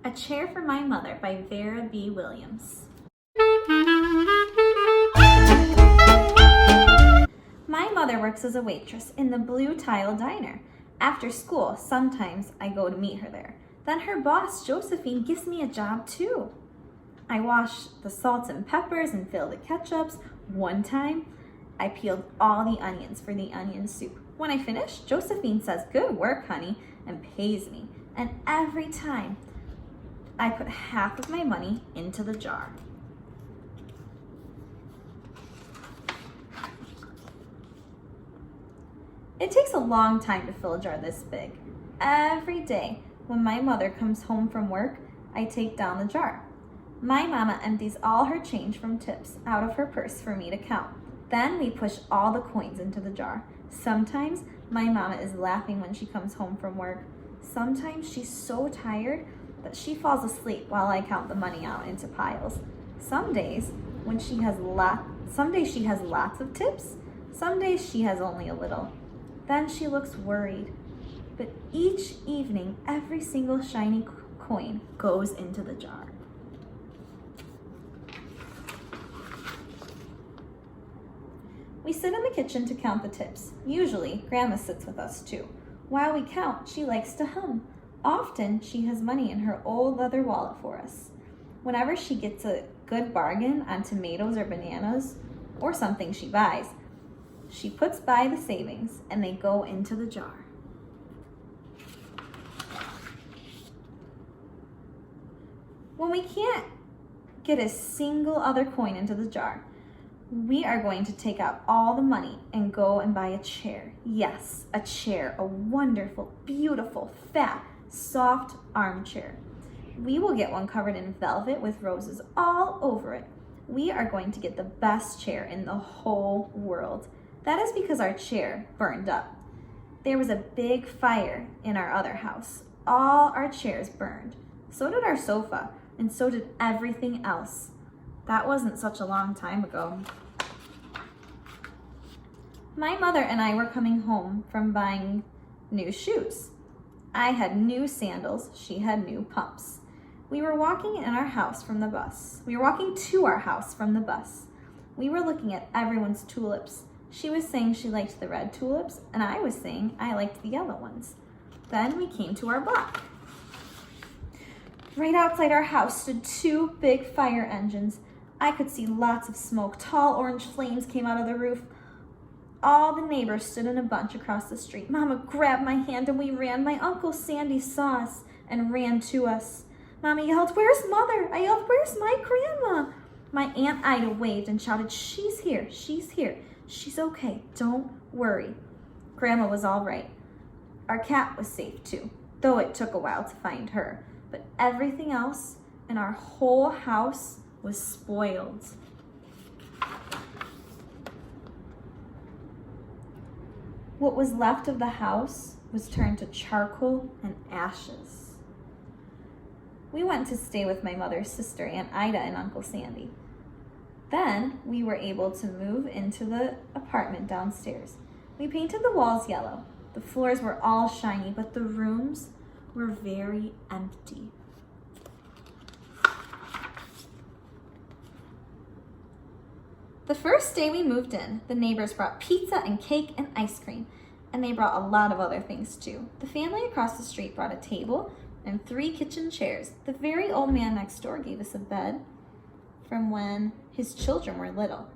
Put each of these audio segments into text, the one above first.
A Chair for My Mother by Vera B. Williams. My mother works as a waitress in the Blue Tile Diner. After school, sometimes I go to meet her there. Then her boss, Josephine, gives me a job too. I wash the salts and peppers and fill the ketchups. One time, I peeled all the onions for the onion soup. When I finish, Josephine says, "Good work, honey," and pays me. And every time, I put half of my money into the jar. It takes a long time to fill a jar this big. Every day, when my mother comes home from work, I take down the jar. My mama empties all her change from tips out of her purse for me to count. Then we push all the coins into the jar. Sometimes my mama is laughing when she comes home from work. Sometimes she's so tired that she falls asleep while I count the money out into piles. Some days she has lots of tips. Some days she has only a little. Then she looks worried. But each evening, every single shiny coin goes into the jar. We sit in the kitchen to count the tips. Usually, Grandma sits with us too. While we count, she likes to hum. Often, she has money in her old leather wallet for us. Whenever she gets a good bargain on tomatoes or bananas, or something she buys, she puts by the savings and they go into the jar. When we can't get a single other coin into the jar, we are going to take out all the money and go and buy a chair. Yes, a chair, a wonderful, beautiful, fat, soft armchair. We will get one covered in velvet with roses all over it. We are going to get the best chair in the whole world. That is because our chair burned up. There was a big fire in our other house. All our chairs burned. So did our sofa, and so did everything else. That wasn't such a long time ago. My mother and I were coming home from buying new shoes. I had new sandals, she had new pumps. We were walking to our house from the bus. We were looking at everyone's tulips. She was saying she liked the red tulips, and I was saying I liked the yellow ones. Then we came to our block. Right outside our house stood two big fire engines. I could see lots of smoke. Tall orange flames came out of the roof. All the neighbors stood in a bunch across the street. Mama grabbed my hand and we ran. My Uncle Sandy saw us and ran to us. Mama yelled, "Where's Mother?" I yelled, "Where's my grandma?" My Aunt Ida waved and shouted, "She's here, she's here. She's okay, don't worry." Grandma was all right. Our cat was safe too, though it took a while to find her. But everything else in our whole house was spoiled. What was left of the house was turned to charcoal and ashes. We went to stay with my mother's sister, Aunt Ida, and Uncle Sandy. Then we were able to move into the apartment downstairs. We painted the walls yellow. The floors were all shiny, but the rooms were very empty. The first day we moved in, the neighbors brought pizza and cake and ice cream, and they brought a lot of other things too. The family across the street brought a table and 3 kitchen chairs. The very old man next door gave us a bed from when his children were little.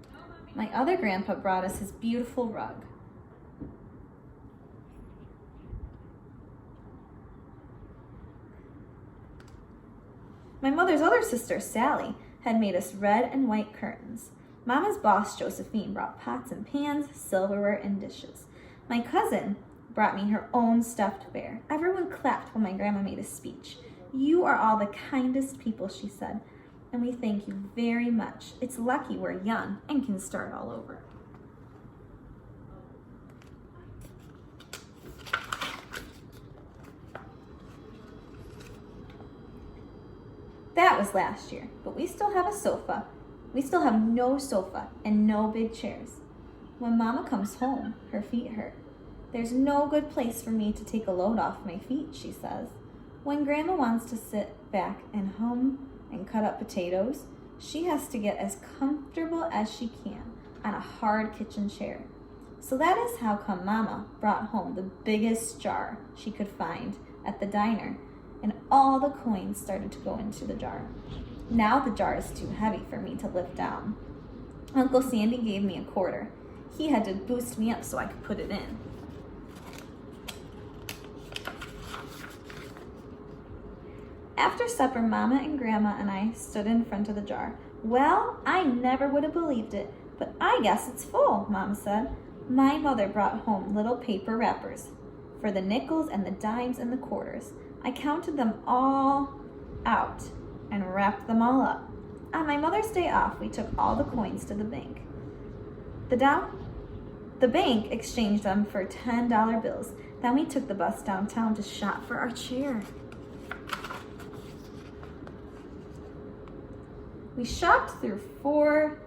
My other grandpa brought us his beautiful rug. My mother's other sister, Sally, had made us red and white curtains. Mama's boss, Josephine, brought pots and pans, silverware, and dishes. My cousin brought me her own stuffed bear. Everyone clapped when my grandma made a speech. "You are all the kindest people," she said, "and we thank you very much. It's lucky we're young and can start all over." That was last year, but we still have a sofa. We still have no sofa and no big chairs. When Mama comes home, her feet hurt. "There's no good place for me to take a load off my feet," she says. When Grandma wants to sit back and hum and cut up potatoes, she has to get as comfortable as she can on a hard kitchen chair. So that is how come Mama brought home the biggest jar she could find at the diner, and all the coins started to go into the jar. Now the jar is too heavy for me to lift down. Uncle Sandy gave me a quarter. He had to boost me up so I could put it in. After supper, Mama and Grandma and I stood in front of the jar. Well, I never would have believed it, but I guess it's full, Mom said. My mother brought home little paper wrappers for the nickels and the dimes and the quarters. I counted them all out and wrapped them all up. On my mother's day off, we took all the coins to the bank. The bank exchanged them for $10 bills. Then we took the bus downtown to shop for our chair. We shopped through 4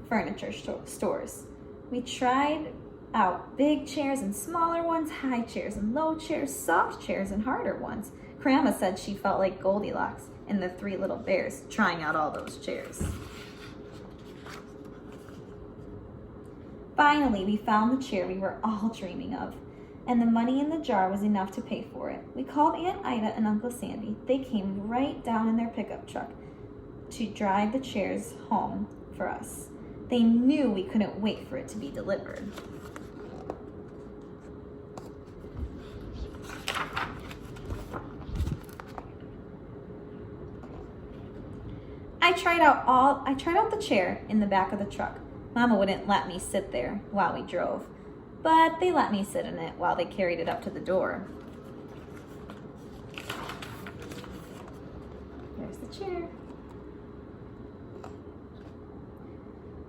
furniture stores. We tried out big chairs and smaller ones, high chairs and low chairs, soft chairs and harder ones. Grandma said she felt like Goldilocks and the 3 little bears trying out all those chairs. Finally, we found the chair we were all dreaming of, and the money in the jar was enough to pay for it. We called Aunt Ida and Uncle Sandy. They came right down in their pickup truck to drive the chairs home for us. They knew we couldn't wait for it to be delivered. I tried out the chair in the back of the truck. Mama wouldn't let me sit there while we drove, but they let me sit in it while they carried it up to the door. There's the chair.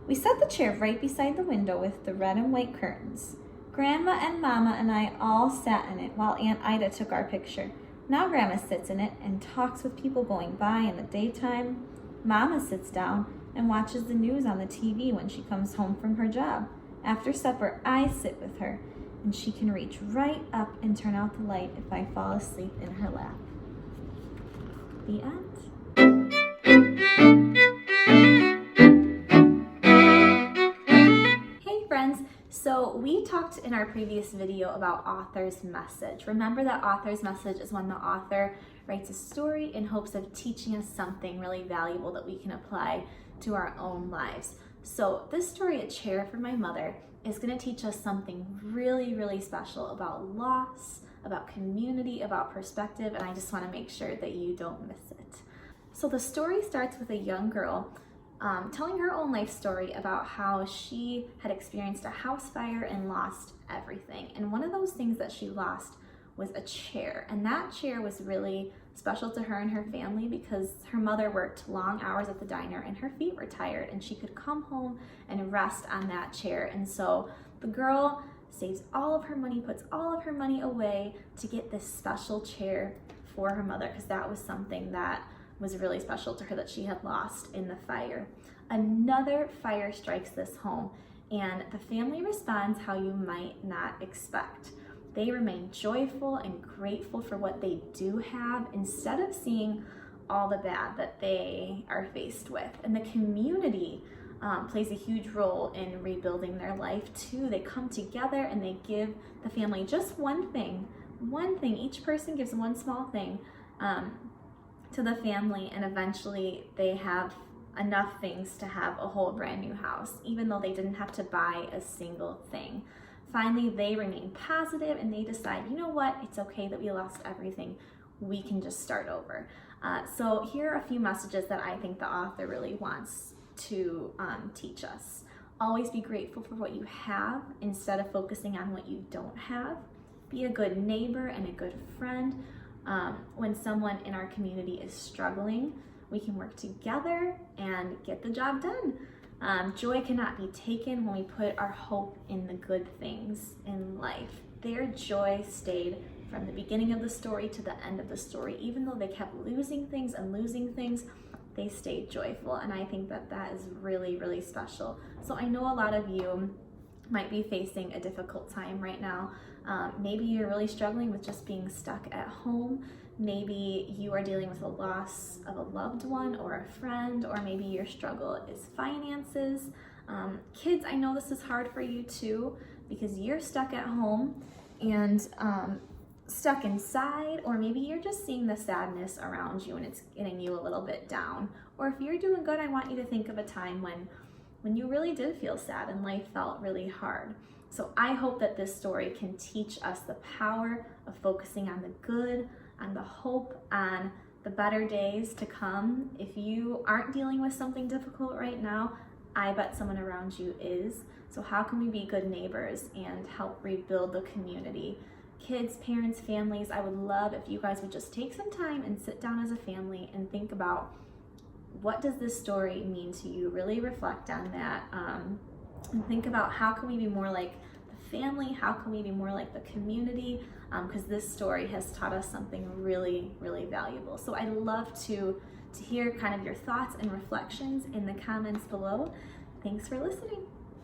We set the chair right beside the window with the red and white curtains. Grandma and Mama and I all sat in it while Aunt Ida took our picture. Now Grandma sits in it and talks with people going by in the daytime. Mama sits down and watches the news on the TV when she comes home from her job. After supper, I sit with her, and she can reach right up and turn out the light if I fall asleep in her lap. The end. Hey friends, so we talked in our previous video about author's message. Remember that author's message is when the author writes a story in hopes of teaching us something really valuable that we can apply to our own lives. So this story, A Chair for My Mother, is going to teach us something really, really special about loss, about community, about perspective, and I just want to make sure that you don't miss it. So the story starts with a young girl telling her own life story about how she had experienced a house fire and lost everything. And one of those things that she lost was a chair. And that chair was really special to her and her family because her mother worked long hours at the diner and her feet were tired and she could come home and rest on that chair. And so the girl saves all of her money, puts all of her money away to get this special chair for her mother because that was something that was really special to her that she had lost in the fire. Another fire strikes this home and the family responds how you might not expect. They remain joyful and grateful for what they do have instead of seeing all the bad that they are faced with. And the community plays a huge role in rebuilding their life too. They come together and they give the family just one thing. Each person gives one small thing to the family, and eventually they have enough things to have a whole brand new house, even though they didn't have to buy a single thing. Finally, they remain positive and they decide, you know what, it's okay that we lost everything. We can just start over. So here are a few messages that I think the author really wants to teach us. Always be grateful for what you have instead of focusing on what you don't have. Be a good neighbor and a good friend. When someone in our community is struggling, we can work together and get the job done. Joy cannot be taken when we put our hope in the good things in life. Their joy stayed from the beginning of the story to the end of the story. Even though they kept losing things, they stayed joyful. And I think that that is really, really special. So I know a lot of you might be facing a difficult time right now. Maybe you're really struggling with just being stuck at home. Maybe you are dealing with a loss of a loved one or a friend, or maybe your struggle is finances. Kids, I know this is hard for you too, because you're stuck at home and stuck inside, or maybe you're just seeing the sadness around you and it's getting you a little bit down. Or if you're doing good, I want you to think of a time when you really did feel sad and life felt really hard. So I hope that this story can teach us the power of focusing on the good, on the hope, on the better days to come. If you aren't dealing with something difficult right now, I bet someone around you is. So how can we be good neighbors and help rebuild the community? Kids, parents, families, I would love if you guys would just take some time and sit down as a family and think about, what does this story mean to you? Really reflect on that, and think about, how can we be more like the family? How can we be more like the community? Because this story has taught us something really, really valuable. So I'd love to hear kind of your thoughts and reflections in the comments below. Thanks for listening.